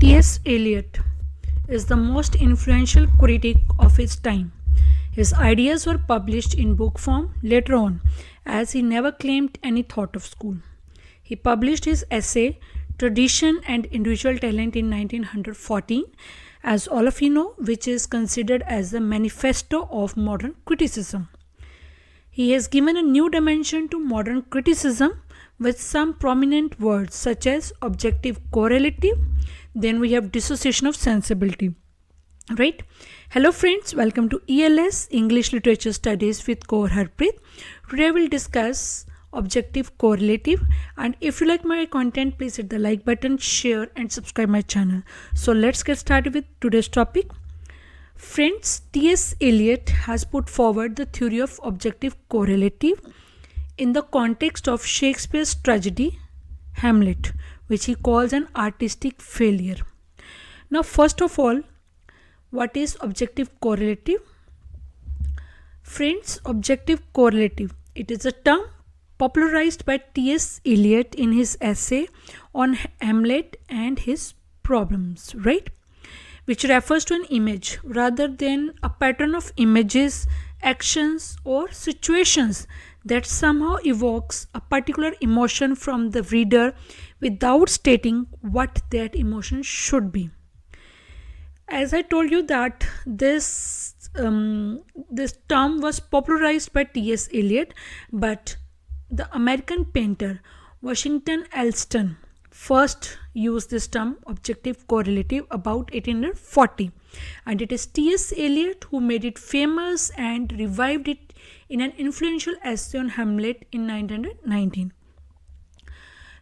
T.S. Eliot is the most influential critic of his time. His ideas were published in book form later on, as he never claimed any thought of school. He published his essay Tradition and Individual Talent in 1914, as all of you know, which is considered as the manifesto of modern criticism. He has given a new dimension to modern criticism with some prominent words such as objective correlative, then we have dissociation of sensibility. Right? Hello friends, welcome to ELS English Literature Studies with Kaur Harpreet. Today I will discuss objective correlative, and if you like my content, please hit the like button, share and subscribe my channel. So let's get started with today's topic. Friends, T.S. Eliot has put forward the theory of objective correlative in the context of Shakespeare's tragedy Hamlet, which he calls an artistic failure. Now, first of all, what is objective correlative? Friends, objective correlative, it is a term popularized by T.S. Eliot in his essay on Hamlet and his problems, right? Which refers to an image rather than a pattern of images, actions or situations that somehow evokes a particular emotion from the reader without stating what that emotion should be. As I told you that this term was popularized by T.S. Eliot, but the American painter Washington Allston first used this term objective correlative about 1840, and it is T.S. Eliot who made it famous and revived it in an influential essay on Hamlet in 1919.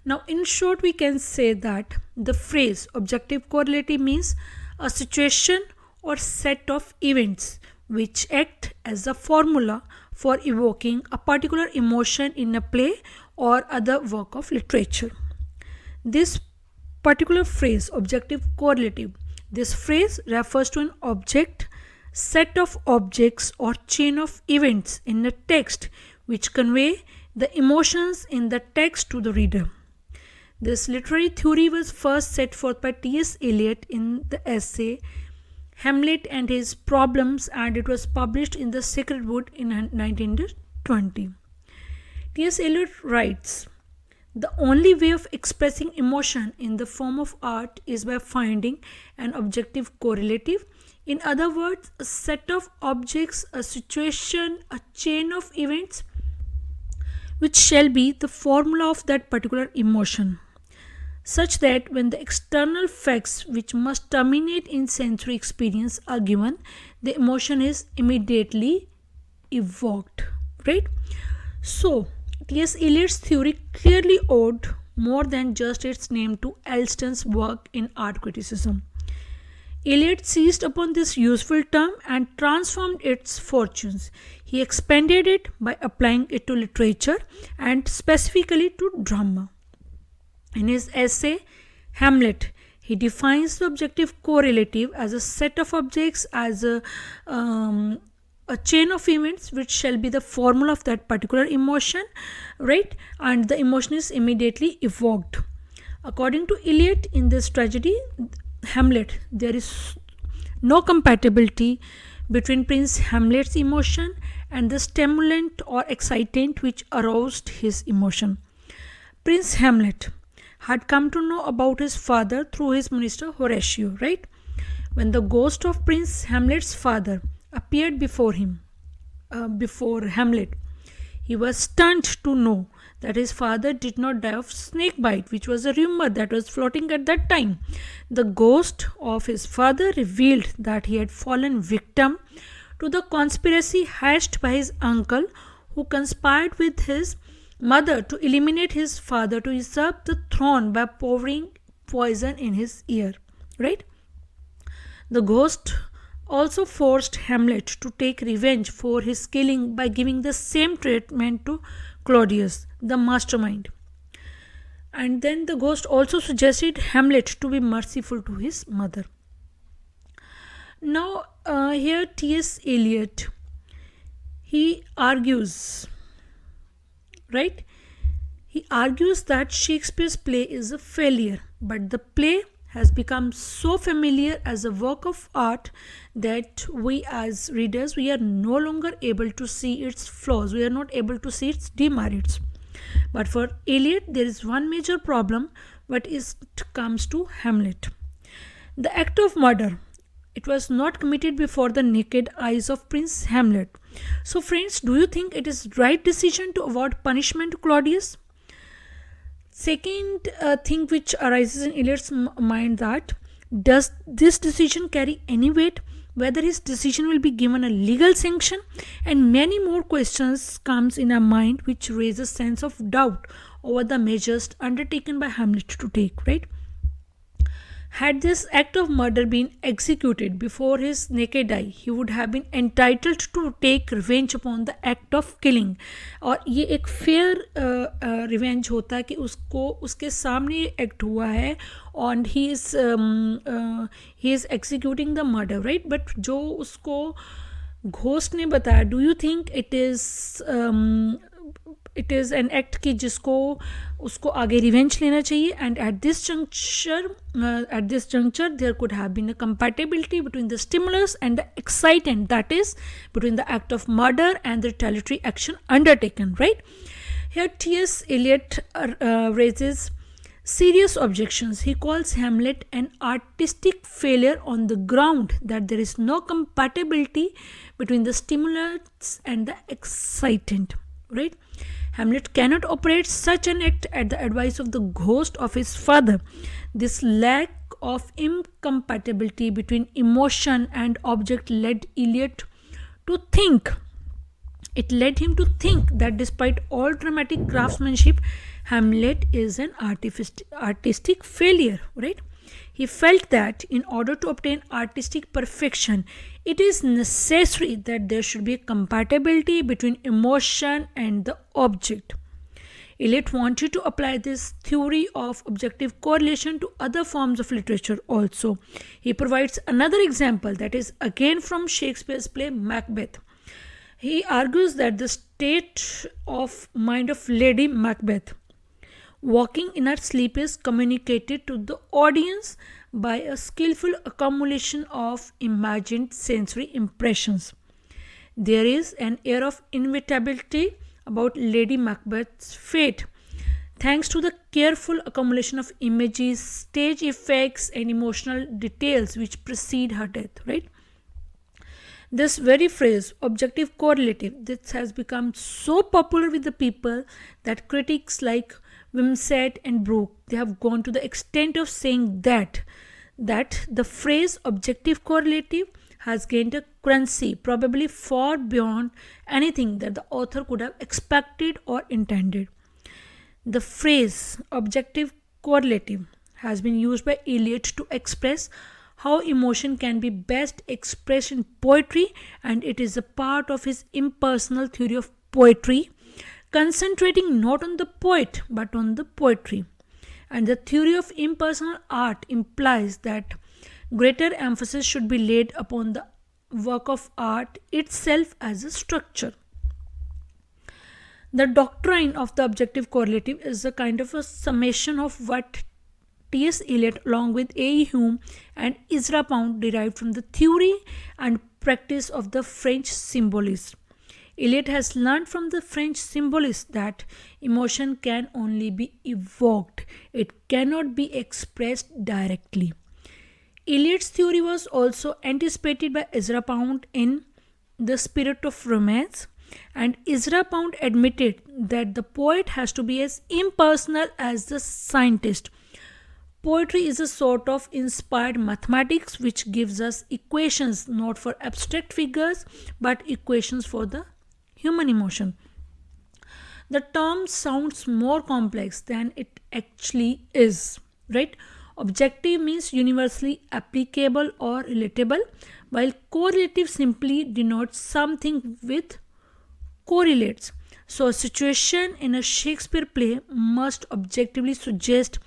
Now, in short, we can say that the phrase objective correlative means a situation or set of events which act as a formula for evoking a particular emotion in a play or other work of literature. This particular phrase, objective correlative, this phrase refers to an object, set of objects or chain of events in a text which convey the emotions in the text to the reader. This literary theory was first set forth by T.S. Eliot in the essay Hamlet and His Problems, and it was published in the Sacred Wood in 1920. T.S. Eliot writes, "The only way of expressing emotion in the form of art is by finding an objective correlative. In other words, a set of objects, a situation, a chain of events which shall be the formula of that particular emotion, such that when the external facts which must terminate in sensory experience are given, the emotion is immediately evoked." Right? So, T.S. Eliot's theory clearly owed more than just its name to Allston's work in art criticism. Eliot seized upon this useful term and transformed its fortunes. He expanded it by applying it to literature and specifically to drama. In his essay Hamlet, he defines the objective correlative as a set of objects, as a chain of events which shall be the formula of that particular emotion, right? And the emotion is immediately evoked. According to Eliot, in this tragedy Hamlet, there is no compatibility between Prince Hamlet's emotion and the stimulant or excitant which aroused his emotion. Prince Hamlet had come to know about his father through his minister Horatio, right? When the ghost of Prince Hamlet's father appeared before Hamlet, he was stunned to know that his father did not die of snake bite, which was a rumor that was floating at that time. The ghost of his father revealed that he had fallen victim to the conspiracy hatched by his uncle, who conspired with his mother to eliminate his father to usurp the throne by pouring poison in his ear. Right? The ghost also forced Hamlet to take revenge for his killing by giving the same treatment to Claudius, the mastermind. And then the ghost also suggested Hamlet to be merciful to his mother. Now, here T.S. Eliot, he argues, right? He argues that Shakespeare's play is a failure, but the play has become so familiar as a work of art that we as readers, we are no longer able to see its flaws, we are not able to see its demerits. But for Eliot, there is one major problem when it comes to Hamlet. The act of murder, it was not committed before the naked eyes of Prince Hamlet. So friends, do you think it is right decision to award punishment to Claudius? Second thing which arises in Eliot's mind, that does this decision carry any weight, whether his decision will be given a legal sanction, and many more questions comes in our mind which raise a sense of doubt over the measures undertaken by Hamlet to take, right? Had this act of murder been executed before his naked eye, he would have been entitled to take revenge upon the act of killing. और ये एक fair revenge होता है कि उसको उसके सामने act हुआ है and he is executing the murder, right? But जो उसको घोस्ट ने बताया, do you think it is an act कि जिसको उसको आगे रिवेंज लेना चाहिए? And at this juncture there could have been a compatibility between the stimulus and the excitant, that is between the act of murder and the retaliatory action undertaken, right? Here T.S.Eliot raises serious objections. He calls Hamlet an artistic failure on the ground that there is no compatibility between the stimulus and the excitant, right? Hamlet cannot operate such an act at the advice of the ghost of his father. This lack of incompatibility between emotion and object led Eliot to think. It led him to think that despite all dramatic craftsmanship, Hamlet is an artistic failure, right? He felt that in order to obtain artistic perfection, it is necessary that there should be a compatibility between emotion and the object. Eliot wanted to apply this theory of objective correlation to other forms of literature also. He provides another example that is again from Shakespeare's play Macbeth. He argues that the state of mind of Lady Macbeth walking in her sleep is communicated to the audience by a skillful accumulation of imagined sensory impressions. There is an air of inevitability about Lady Macbeth's fate, thanks to the careful accumulation of images, stage effects, and emotional details which precede her death, right? This very phrase, objective correlative, this has become so popular with the people that critics like Wimsatt and Brooke, they have gone to the extent of saying that the phrase objective correlative has gained a currency probably far beyond anything that the author could have expected or intended. The phrase objective correlative has been used by Eliot to express how emotion can be best expressed in poetry, and it is a part of his impersonal theory of poetry, concentrating not on the poet but on the poetry. And the theory of impersonal art implies that greater emphasis should be laid upon the work of art itself as a structure. The doctrine of the objective correlative is a kind of a summation of what T.S. Eliot along with A. Hume and Ezra Pound derived from the theory and practice of the French symbolists. Eliot has learned from the French symbolists that emotion can only be evoked, it cannot be expressed directly. Eliot's theory was also anticipated by Ezra Pound in The Spirit of Romance, and Ezra Pound admitted that the poet has to be as impersonal as the scientist. Poetry is a sort of inspired mathematics which gives us equations not for abstract figures but equations for the human emotion. The term sounds more complex than it actually is, right? Objective means universally applicable or relatable, while correlative simply denotes something with correlates. So a situation in a Shakespeare play must objectively suggest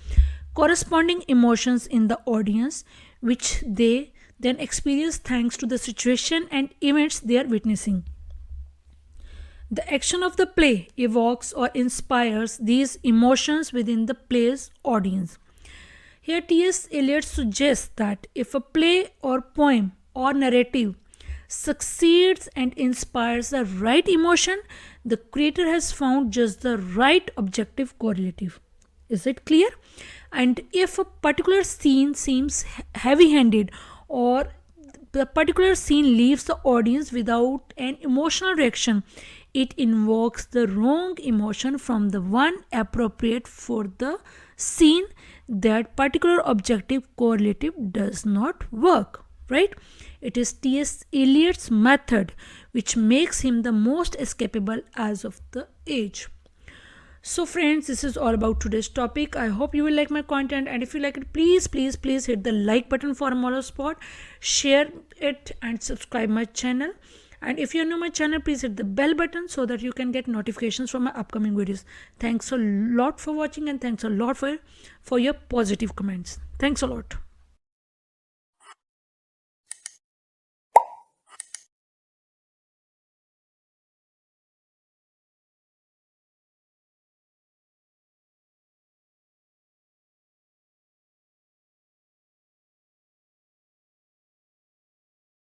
corresponding emotions in the audience, which they then experience thanks to the situation and events they are witnessing. The action of the play evokes or inspires these emotions within the play's audience. Here T.S. Eliot suggests that if a play or poem or narrative succeeds and inspires the right emotion, the creator has found just the right objective correlative. Is it clear? And if a particular scene seems heavy handed, or the particular scene leaves the audience without an emotional reaction, it invokes the wrong emotion from the one appropriate for the scene. That particular objective correlative does not work, right? It is T.S. Eliot's method which makes him the most escapable as of the age. So friends, this is all about today's topic. I hope you will like my content, and if you like it, please hit the like button for more support, share it and subscribe my channel. And if you're new to my channel, please hit the bell button so that you can get notifications from my upcoming videos. Thanks a lot for watching, and thanks a lot for your positive comments. Thanks a lot.